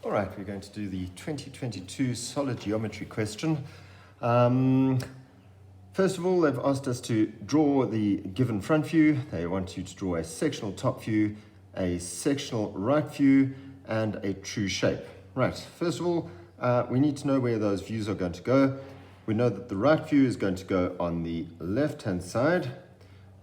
All right, we're going to do the 2022 solid geometry question. First of all, they've asked us to draw the given front view. They want you to draw a sectional top view, a sectional right view, and a true shape. Right, first of all, we need to know where those views are going to go. We know that the right view is going to go on the left-hand side.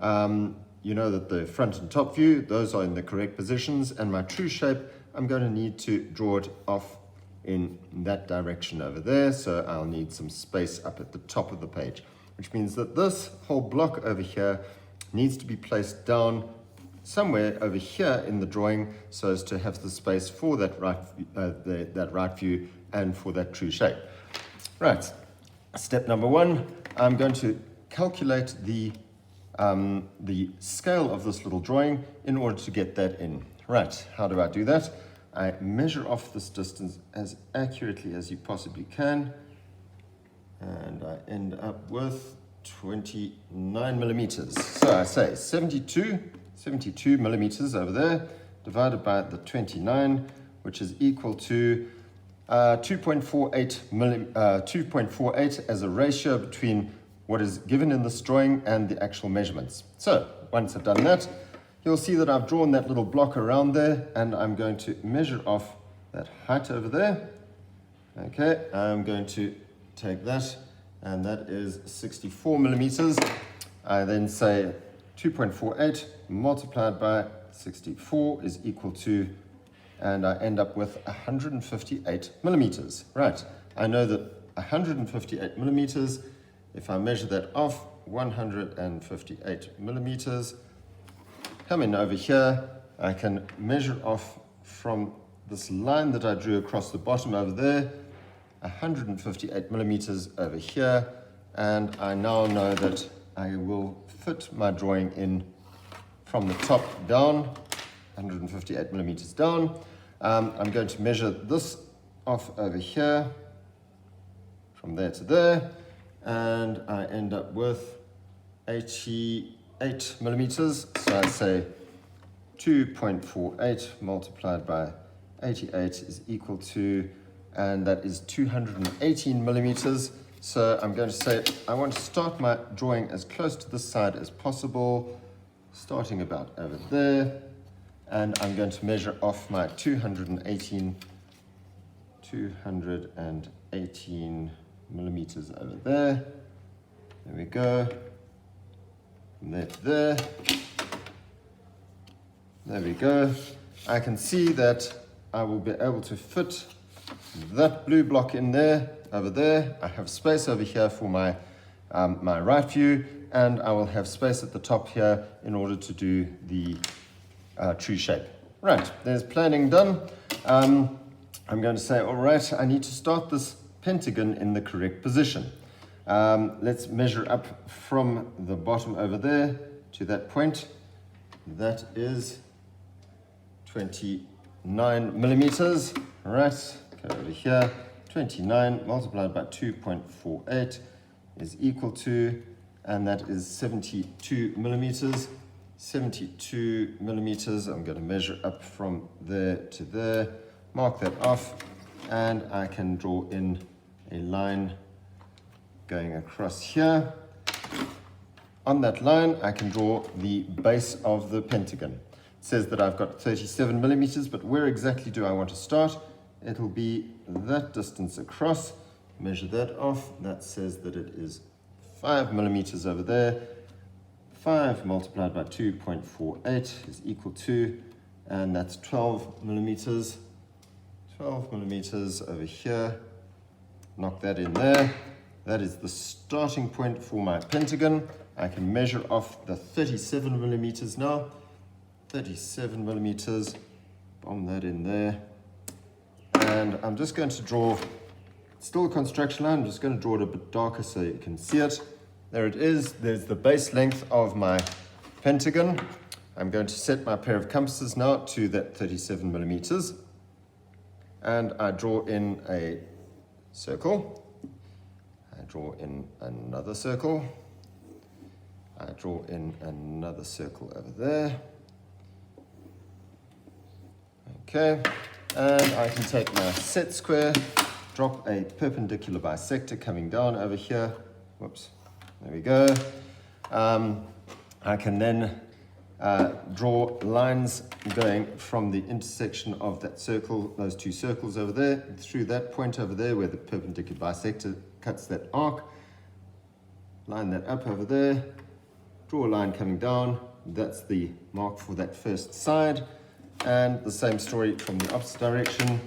You know that the front and top view, those are in the correct positions, and my true shape, I'm going to need to draw it off in that direction over there, so I'll need some space up at the top of the page, which means that this whole block over here needs to be placed down somewhere over here in the drawing so as to have the space for that right view and for that true shape. Right, step number one, I'm going to calculate the scale of this little drawing in order to get that in. Right, how do I do that? I measure off this distance as accurately as you possibly can, and I end up with 29 millimeters. So I say 72 millimeters over there, divided by the 29, which is equal to 2.48 as a ratio between what is given in this drawing and the actual measurements. So once I've done that, you'll see that I've drawn that little block around there, and I'm going to measure off that height over there. Okay, I'm going to take that, and that is 64 millimeters. I then say 2.48 multiplied by 64 is equal to, and I end up with 158 millimeters. Right, I know that 158 millimeters, if I measure that off, 158 millimeters, come in over here, I can measure off from this line that I drew across the bottom over there, 158 millimeters over here, and I now know that I will fit my drawing in from the top down, 158 millimeters down. I'm going to measure this off over here, from there to there, and I end up with 88 millimeters. So I say 2.48 multiplied by 88 is equal to, and that is 218 millimeters. So I'm going to say I want to start my drawing as close to this side as possible, starting about over there, and I'm going to measure off my 218 millimeters over there. There we go. From there to there. There we go. I can see that I will be able to fit that blue block in there, over there. I have space over here for my right view, and I will have space at the top here in order to do the true shape. Right, there's planning done. I'm going to say, all right, I need to start this pentagon in the correct position. Let's measure up from the bottom over there to that point. That is 29 millimeters. All right, go over here. 29 multiplied by 2.48 is equal to, and that is 72 millimeters. 72 millimeters. I'm going to measure up from there to there, mark that off, and I can draw in a line going across here. On that line, I can draw the base of the pentagon. It says that I've got 37 millimeters, but where exactly do I want to start? It'll be that distance across. Measure that off. That says that it is 5 millimeters over there. 5 multiplied by 2.48 is equal to, and that's 12 millimeters. 12 millimeters over here. Knock that in there. That is the starting point for my pentagon. I can measure off the 37 millimeters now. 37 millimeters. Bomb that in there. And I'm just going to draw, still a construction line. I'm just going to draw it a bit darker so you can see it. There it is. There's the base length of my pentagon. I'm going to set my pair of compasses now to that 37 millimeters. And I draw in a circle. I draw in another circle. I draw in another circle over there. Okay, And I can take my set square, drop a perpendicular bisector coming down over here. Whoops, there we go. I can then draw lines going from the intersection of that circle, those two circles over there, through that point over there where the perpendicular bisector cuts that arc. Line that up over there, draw a line coming down. That's the mark for that first side. And the same story from the opposite direction,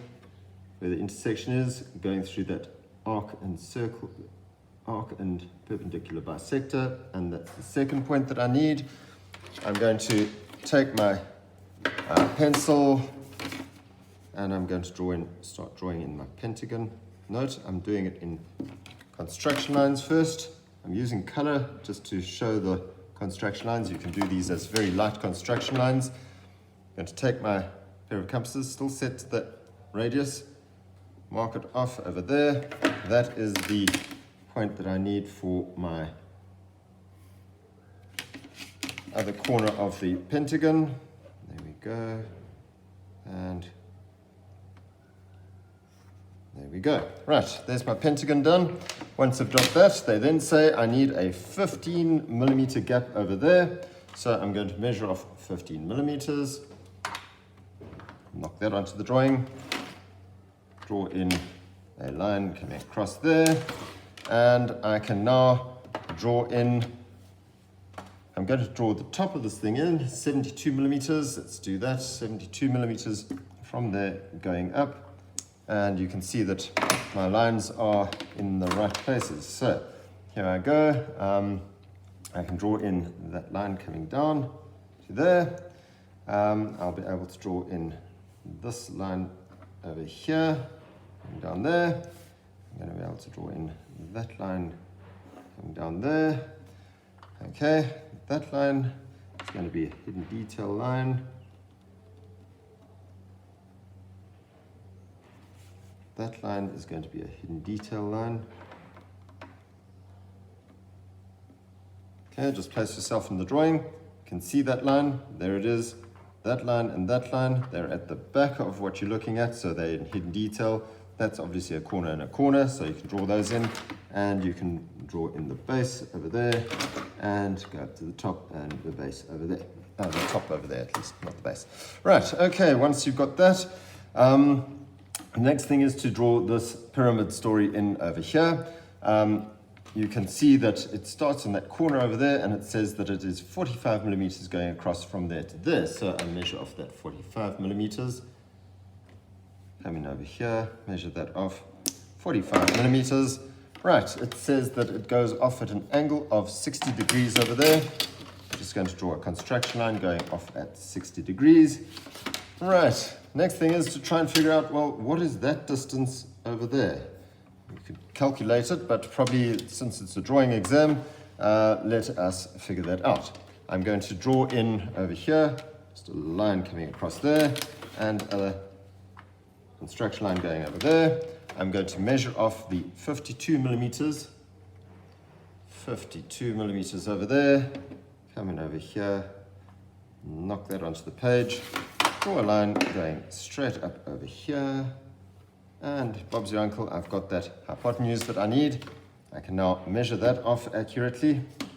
where the intersection is, going through that arc and circle, arc and perpendicular bisector, and that's the second point that I need. I'm going to take my pencil and I'm going to start drawing in my pentagon. Note, I'm doing it in construction lines first. I'm using color just to show the construction lines. You can do these as very light construction lines. I'm going to take my pair of compasses, still set to the radius, mark it off over there. That is the point that I need for my other corner of the pentagon. There we go. And there we go. Right, there's my pentagon done. Once I've got that, they then say I need a 15 millimeter gap over there. So I'm going to measure off 15 millimeters. Knock that onto the drawing. Draw in a line coming across there. And I can now draw in, I'm going to draw the top of this thing in, 72 millimeters. Let's do that, 72 millimeters from there going up. And you can see that my lines are in the right places. So here I go. I can draw in that line coming down to there. I'll be able to draw in this line over here and down there. I'm going to be able to draw in that line coming down there. Okay, that line is going to be a hidden detail line. That line is going to be a hidden detail line. Okay, just place yourself in the drawing. You can see that line, there it is. That line and that line, they're at the back of what you're looking at, so they're in hidden detail. That's obviously a corner and a corner, so you can draw those in, and you can draw in the base over there, and go up to the top and the base over there. The top over there at least, not the base. Right, okay, once you've got that, the next thing is to draw this pyramid story in over here. You can see that it starts on that corner over there and it says that it is 45 millimeters going across from there to there. So I measure off that 45 millimeters. Coming over here, measure that off, 45 millimeters. Right, it says that it goes off at an angle of 60 degrees over there. I'm just going to draw a construction line going off at 60 degrees. Right, next thing is to try and figure out, well, what is that distance over there? You could calculate it, but probably since it's a drawing exam, let us figure that out. I'm going to draw in over here, just a line coming across there, and a construction line going over there. I'm going to measure off the 52 millimeters. 52 millimeters over there. Coming over here, knock that onto the page. Draw a line going straight up over here. And Bob's your uncle, I've got that hypotenuse that I need. I can now measure that off accurately. Take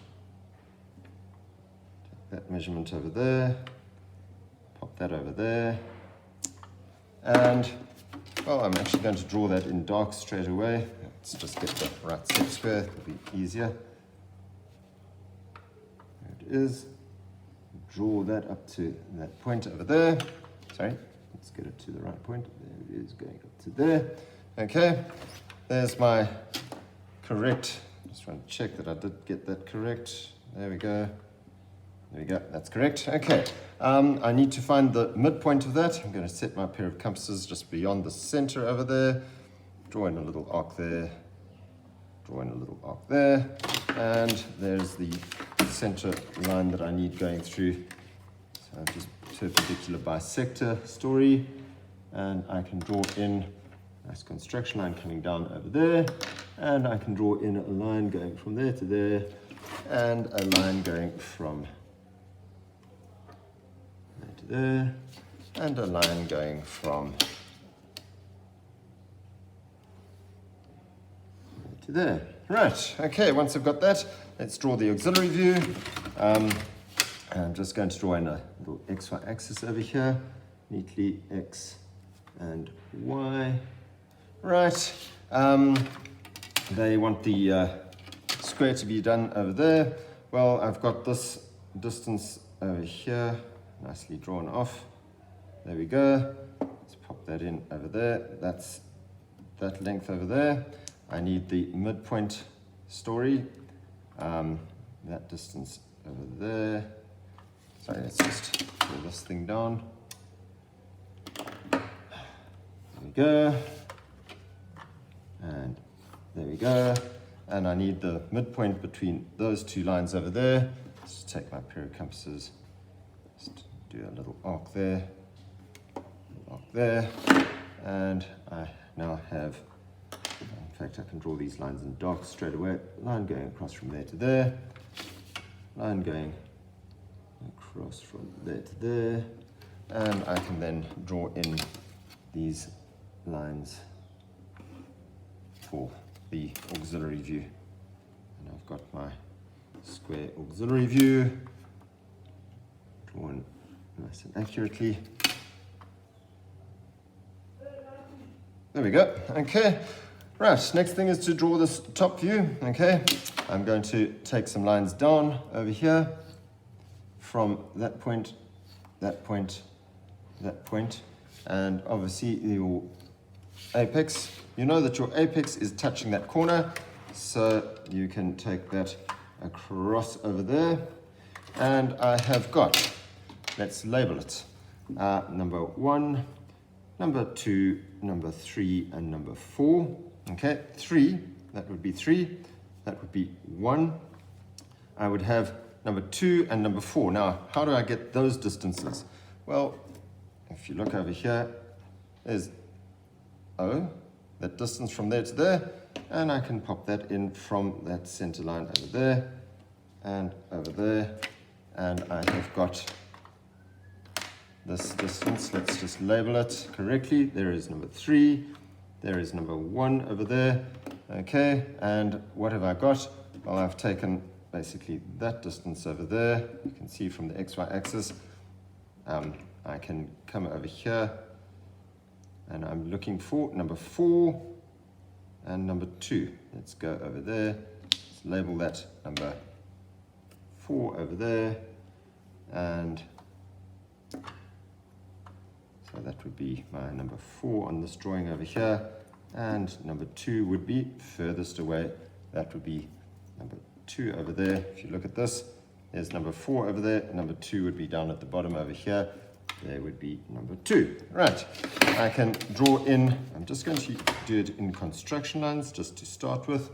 that measurement over there. Pop that over there. And, well, I'm actually going to draw that in dark straight away. Let's just get the right set square, it'll be easier. There it is. Draw that up to that point over there. Sorry, let's get it to the right point. There it is, going up to there. Okay, there's my correct. Just want to check that I did get that correct. There we go. There we go, that's correct. Okay, I need to find the midpoint of that. I'm going to set my pair of compasses just beyond the center over there. Draw in a little arc there. Draw in a little arc there. And there's the center line that I need going through. So I've just perpendicular bisector story. And I can draw in a nice construction line coming down over there. And I can draw in a line going from there to there. And a line going from there to there. And a line going from to there. Right, okay, once I've got that, let's draw the auxiliary view. I'm just going to draw in a little XY axis over here, neatly X and Y. Right, they want the square to be done over there. Well, I've got this distance over here, nicely drawn off. There we go. Let's pop that in over there. That's that length over there. I need the midpoint story. That distance over there. Sorry, let's just pull this thing down. There we go. And there we go. And I need the midpoint between those two lines over there. Let's just take my pair of compasses. Just do a little arc there. Arc there. And I now have, in fact, I can draw these lines in dark straight away. Line going across from there to there. Line going across from there to there. And I can then draw in these lines for the auxiliary view. And I've got my square auxiliary view drawn nice and accurately. There we go. Okay. Right, next thing is to draw this top view. Okay. I'm going to take some lines down over here from that point, that point, that point, and obviously your apex. You know that your apex is touching that corner, so you can take that across over there. And I have got, let's label it, number 1, number 2, number 3, and number 4. Okay, 3, that would be 3, that would be 1. I would have number 2 and number 4. Now, how do I get those distances? Well, if you look over here, there's O, that distance from there to there, and I can pop that in from that center line over there, and over there, and I have got this distance. Let's just label it correctly. There is number 3, there is number 1 over there, okay, and what have I got? Well, I've taken basically that distance over there. You can see from the XY axis, I can come over here, and I'm looking for number 4 and number 2. Let's go over there. Let's label that number 4 over there, and so that would be my number 4 on this drawing over here, and number 2 would be furthest away. That would be number 2 over there. If you look at this, there's number 4 over there. Number 2 would be down at the bottom over here. There would be number 2. Right, I can draw in, I'm just going to do it in construction lines just to start with,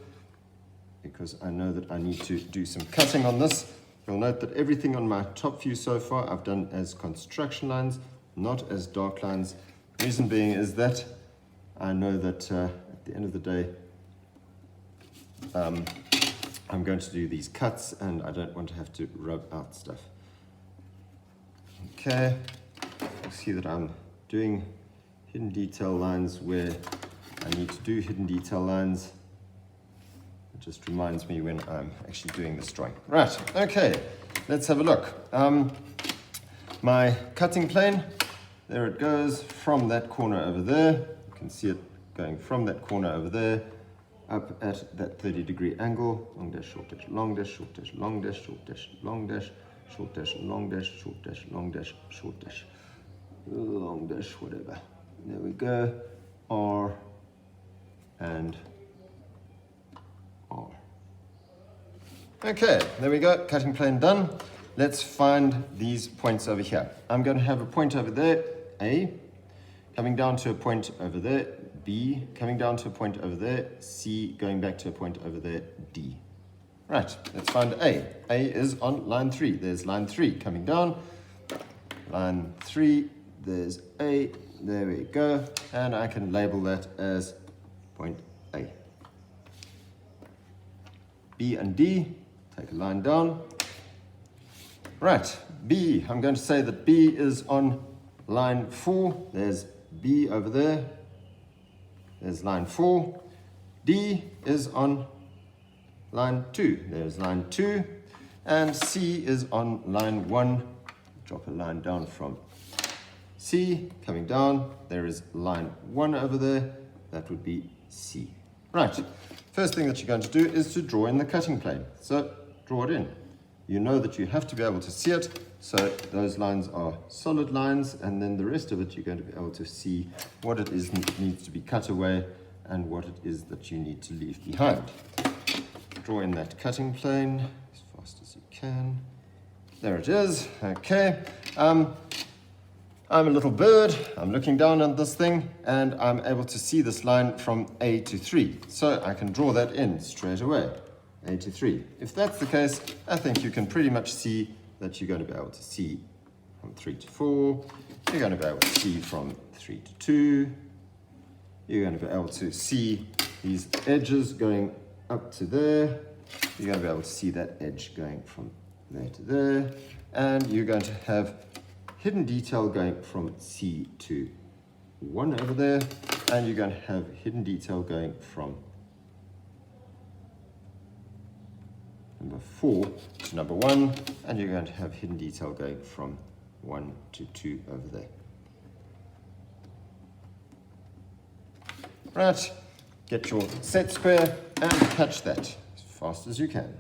because I know that I need to do some cutting on this. You'll note that everything on my top view so far I've done as construction lines, not as dark lines. Reason being is that I know that at the end of the day, I'm going to do these cuts and I don't want to have to rub out stuff. Okay, you see that I'm doing hidden detail lines where I need to do hidden detail lines. It just reminds me when I'm actually doing this drawing. Right, okay, let's have a look. My cutting plane, there it goes from that corner over there. You can see it going from that corner over there up at that 30-degree angle. Long dash, short dash, long dash, short dash, long dash, short dash, long dash, short dash, long dash, short dash, long dash, short dash, long dash, whatever. There we go. R and R. Okay, there we go. Cutting plane done. Let's find these points over here. I'm going to have a point over there, A, coming down to a point over there, B, coming down to a point over there, C, going back to a point over there, D. Right, let's find A. A is on line 3. There's line 3 coming down. Line 3, there's A. There we go. And I can label that as point A. B and D, take a line down. Right, B, I'm going to say that B is on line 4. There's B over there. There's line 4. D is on line 2. There's line 2. And C is on line 1. Drop a line down from C, coming down. There is line 1 over there. That would be C. Right. First thing that you're going to do is to draw in the cutting plane. So draw it in. You know that you have to be able to see it. So those lines are solid lines, and then the rest of it you're going to be able to see what it is that needs to be cut away and what it is that you need to leave behind. Draw in that cutting plane as fast as you can. There it is. Okay. I'm a little bird. I'm looking down on this thing, and I'm able to see this line from A to 3. So I can draw that in straight away. A to 3. If that's the case, I think you can pretty much see that you're going to be able to see from 3 to 4. You're going to be able to see from 3 to 2. You're going to be able to see these edges going up to there. You're going to be able to see that edge going from there to there. And you're going to have hidden detail going from C to 1 over there. And you're going to have hidden detail going from number 4 to number 1, and you're going to have hidden detail going from 1 to 2 over there. Right, get your set square and catch that as fast as you can.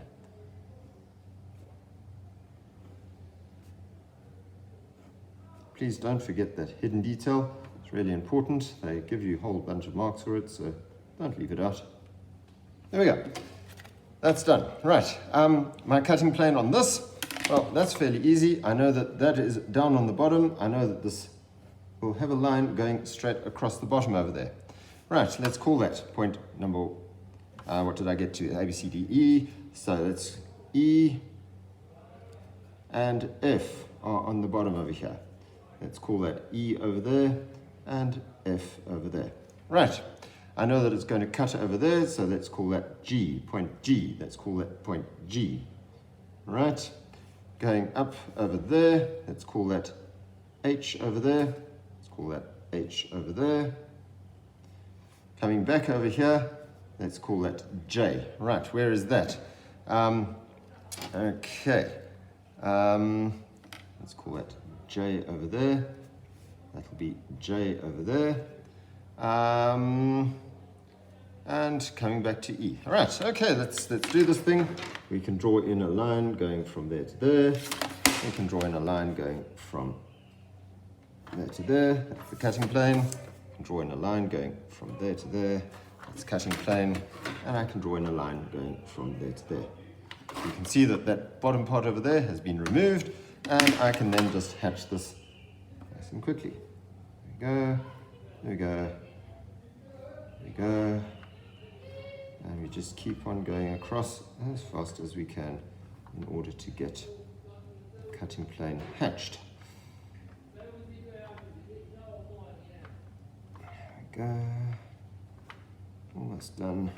Please don't forget that hidden detail. It's really important. They give you a whole bunch of marks for it, so don't leave it out. There we go. That's done. Right, my cutting plane on this, well, that's fairly easy. I know that that is down on the bottom. I know that this will have a line going straight across the bottom over there. Right, let's call that point number, what did I get to? A, B, C, D, E. So that's E and F are on the bottom over here. Let's call that E over there and F over there. Right. I know that it's going to cut over there, so let's call that G, point G. Let's call that point G. Right. Going up over there, let's call that H over there. Let's call that H over there. Coming back over here, let's call that J. Right, where is that? Okay. Let's call that J over there. That'll be J over there. And coming back to E. All right, okay, let's do this thing. We can draw in a line going from there to there. We can draw in a line going from there to there. That's the cutting plane. I can draw in a line going from there to there. That's cutting plane. And I can draw in a line going from there to there. You can see that that bottom part over there has been removed, and I can then just hatch this nice and quickly. There we go. There we go. There we go. And we just keep on going across as fast as we can in order to get the cutting plane hatched. There we go. Almost done.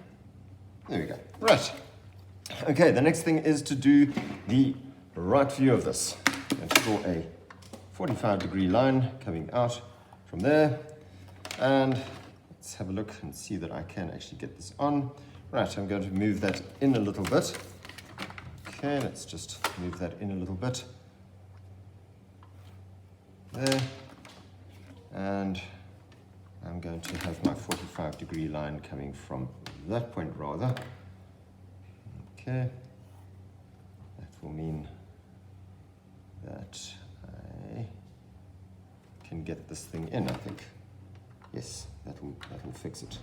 There we go. Right. Okay, the next thing is to do the right view of this. I'm going to draw a 45-degree line coming out from there. And let's have a look and see that I can actually get this on. Right, I'm going to move that in a little bit. Okay, let's just move that in a little bit. There. And I'm going to have my 45-degree line coming from that point rather. Okay. That will mean that I can get this thing in, I think. Yes, that will fix it.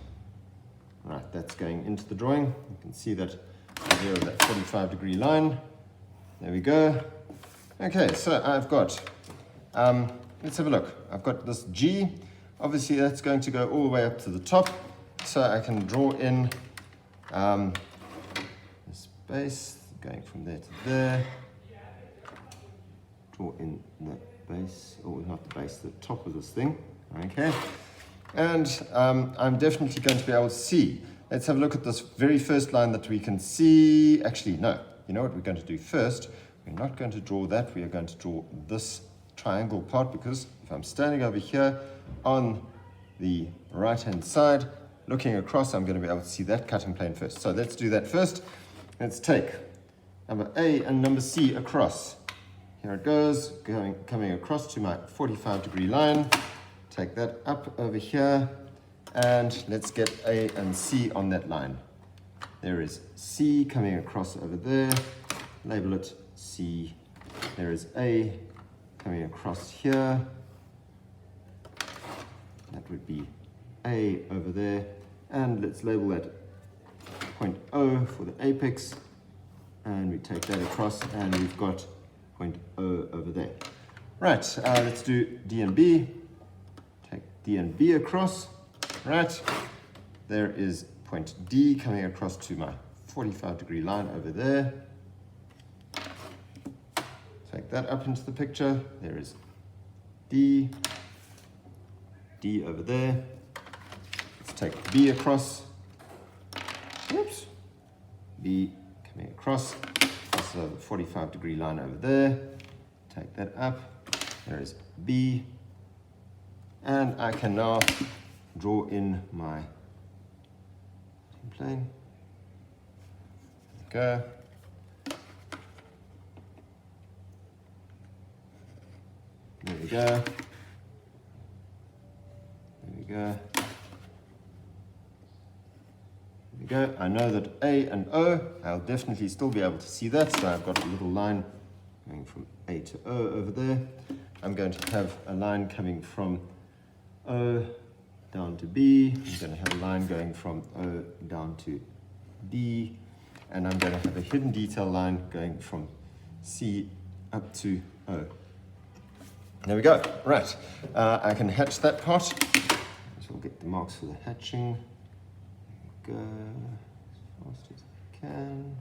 Right, that's going into the drawing. You can see that idea of that 45-degree line. There we go. Okay, so I've got, let's have a look. I've got this G. Obviously, that's going to go all the way up to the top. So I can draw in this base going from there to there. Draw in the base, or not the base, the top of this thing. Okay. And I'm definitely going to be able to see. Let's have a look at this very first line that we can see. Actually, no. You know what we're going to do first? We're not going to draw that. We are going to draw this triangle part, because if I'm standing over here on the right-hand side, looking across, I'm going to be able to see that cutting plane first. So let's do that first. Let's take number A and number C across. Here it goes, coming across to my 45-degree line. Take that up over here, and let's get A and C on that line. There is C coming across over there. Label it C. There is A coming across here. That would be A over there. And let's label that point O for the apex. And we take that across, and we've got point O over there. Right, let's do D and B. Take D and B across. Right, there is point D coming across to my 45-degree line over there. Take that up into the picture. There is D, D over there. Let's take B across. Oops. B coming across. So the 45-degree line over there. Take that up. There is B. And I can now draw in my plane. Go. There we go. There we go. There we go. I know that A and O, I'll definitely still be able to see that. So I've got a little line going from A to O over there. I'm going to have a line coming from O down to B. I'm going to have a line going from O down to D. And I'm going to have a hidden detail line going from C up to O. There we go. Right. I can hatch that part. So we'll get the marks for the hatching. Go as fast as I can.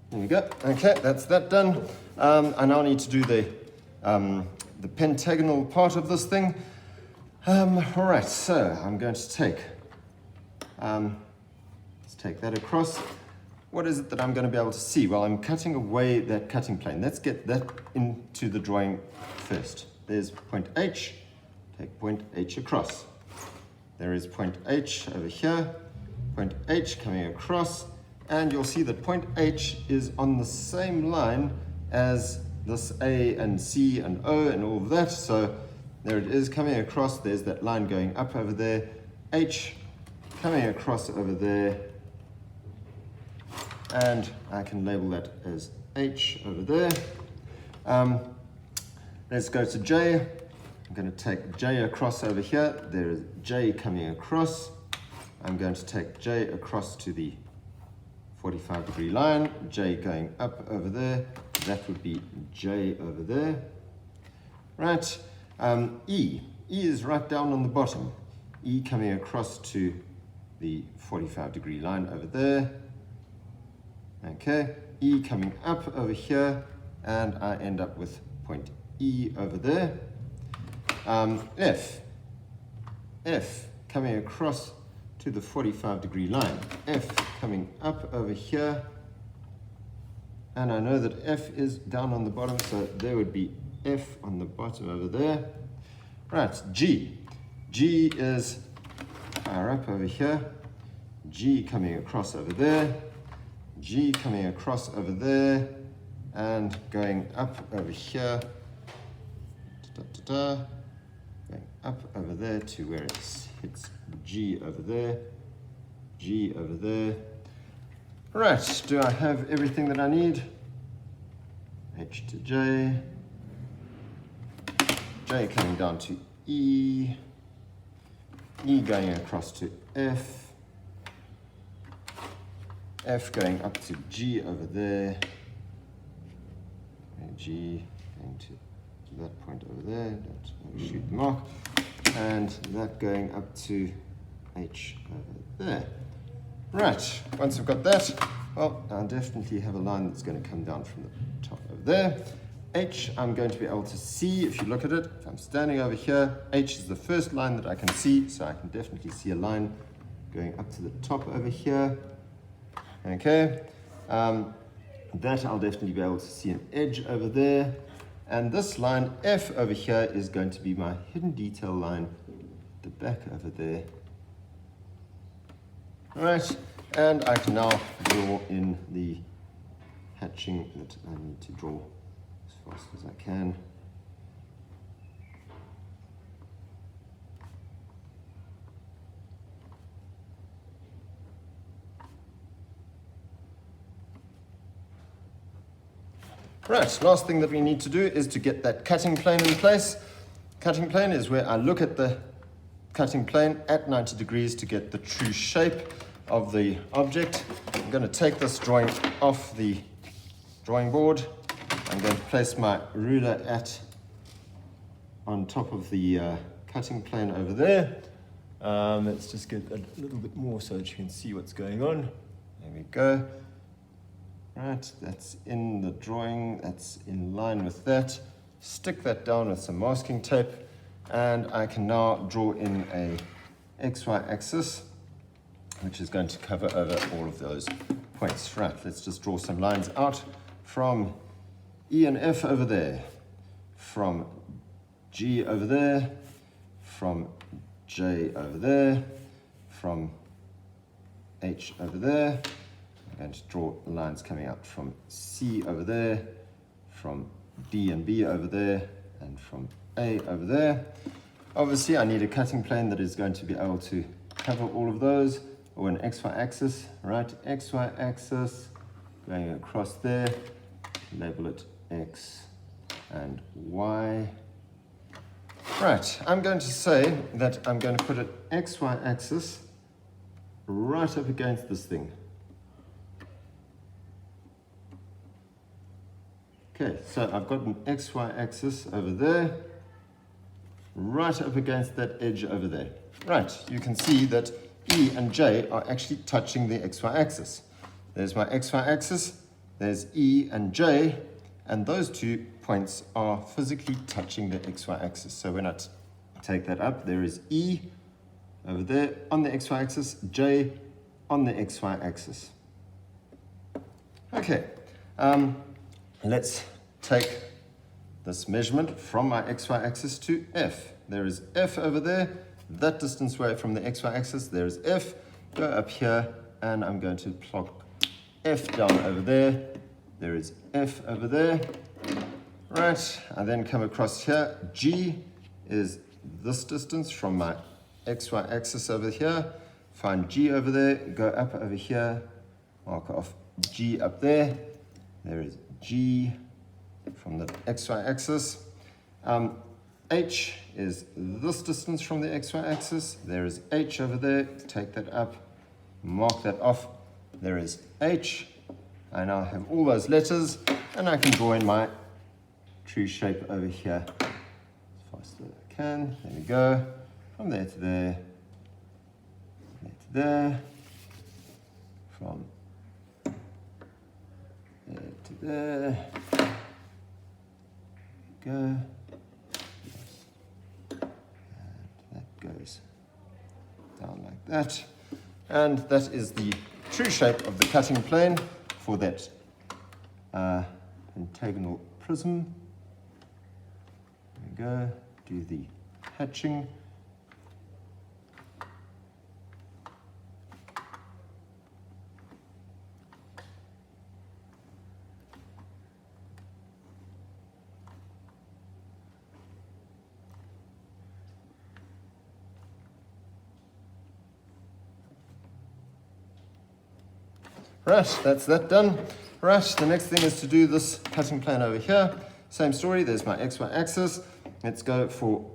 There we go. Okay, that's that done. I now need to do the pentagonal part of this thing. All right, so I'm going to take, let's take that across. What is it that I'm going to be able to see? Well, I'm cutting away that cutting plane. Let's get that into the drawing first. There's point H. Take point H across. There is point H over here. Point H coming across. And you'll see that point H is on the same line as this A and C and O and all of that. So there it is coming across. There's that line going up over there. H coming across over there. And I can label that as H over there. Let's go to J. I'm going to take J across over here. There is J coming across. I'm going to take J across to the 45-degree line. J going up over there. That would be J over there. Right. E. E is right down on the bottom. E coming across to the 45-degree line over there. Okay, E coming up over here, and I end up with point E over there. F. F coming across to the 45-degree line. F coming up over here, and I know that F is down on the bottom, so there would be F on the bottom over there. Right, G. G is higher up over here. G coming across over there. G coming across over there and going up over here, going up over there to where it hits G over there, G over there. Right, do I have everything that I need? H to J, J coming down to E, E going across to F, F going up to G over there, and G going to that point over there, don't overshoot the mark, and that going up to H over there. Right, once I've got that, well, I'll definitely have a line that's going to come down from the top over there. H, I'm going to be able to see, if you look at it, if I'm standing over here, H is the first line that I can see, so I can definitely see a line going up to the top over here. Okay, that I'll definitely be able to see an edge over there, And this line F over here is going to be my hidden detail line, the back over there. Right, and I can now draw in the hatching that I need to draw as fast as I can. Right, last thing that we need to do is to get that cutting plane in place. Cutting plane is where I look at the cutting plane at 90 degrees to get the true shape of the object. I'm going to take this drawing off the drawing board. I'm going to place my ruler on top of the cutting plane over there. Let's just get a little bit more so that you can see what's going on. There we go. Right, that's in the drawing, that's in line with that. Stick that down with some masking tape, and I can now draw in a XY axis, which is going to cover over all of those points. Right, let's just draw some lines out from E and F over there, from G over there, from J over there, from H over there. I'm going to draw lines coming out from C over there, from D and B over there, and from A over there. Obviously, I need a cutting plane that is going to be able to cover all of those, or an XY axis, right? XY axis going across there, label it X and Y. Right, I'm going to say that I'm going to put an XY axis right up against this thing. Okay, so I've got an XY axis over there, right up against that edge over there. Right, you can see that E and J are actually touching the XY axis. There's my XY axis, there's E and J, and those 2 points are physically touching the XY axis. So when I take that up, there is E over there on the XY axis, J on the XY axis. Okay. Let's take this measurement from my XY axis to F. There is F over there, that distance away from the XY axis, there is F. Go up here, and I'm going to plot F down over there. There is F over there. Right, I then come across here. G is this distance from my XY axis over here. Find G over there, go up over here, mark off G up there. There is G from the XY axis. H is this distance from the XY axis. There is H over there. Take that up, mark that off. There is H. I now have all those letters, and I can draw in my true shape over here as fast as I can. There we go. From there to there, there to there, from there to there. Go. And that goes down like that. And that is the true shape of the cutting plane for that pentagonal prism. There we go. Do the hatching. Right, that's that done. Right, the next thing is to do this cutting plane over here. Same story, there's my XY axis. Let's go for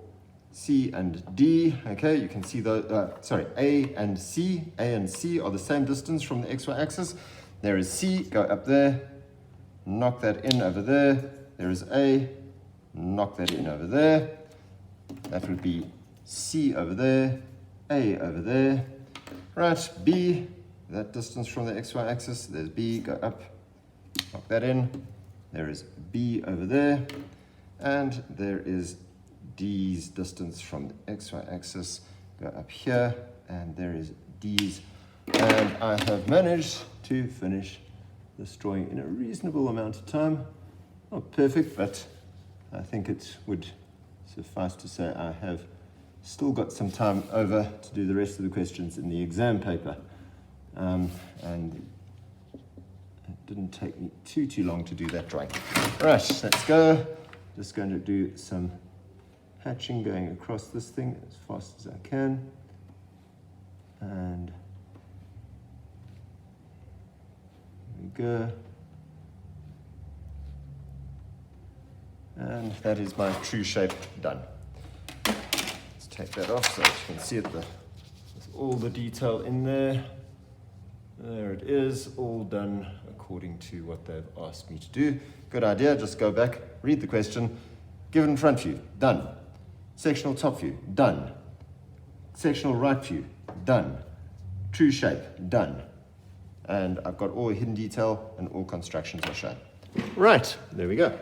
C and D. Okay, you can see A and C. A and C are the same distance from the XY axis. There is C, go up there, knock that in over there. There is A, knock that in over there. That would be C over there, A over there. Right, B, that distance from the XY axis, there's B, go up, knock that in. There is B over there, and there is D's distance from the XY axis, go up here, and there is D's. And I have managed to finish this drawing in a reasonable amount of time. Not perfect, but I think it would suffice to say I have still got some time over to do the rest of the questions in the exam paper. And it didn't take me too long to do that drawing. Right, let's go. Just going to do some hatching going across this thing as fast as I can. And there we go. And that is my true shape done. Let's take that off so that you can see it with all the detail in there. There it is, all done according to what they've asked me to do. Good idea, just go back, read the question. Given front view, done. Sectional top view, done. Sectional right view, done. True shape, done. And I've got all hidden detail and all constructions are shown. Right, there we go.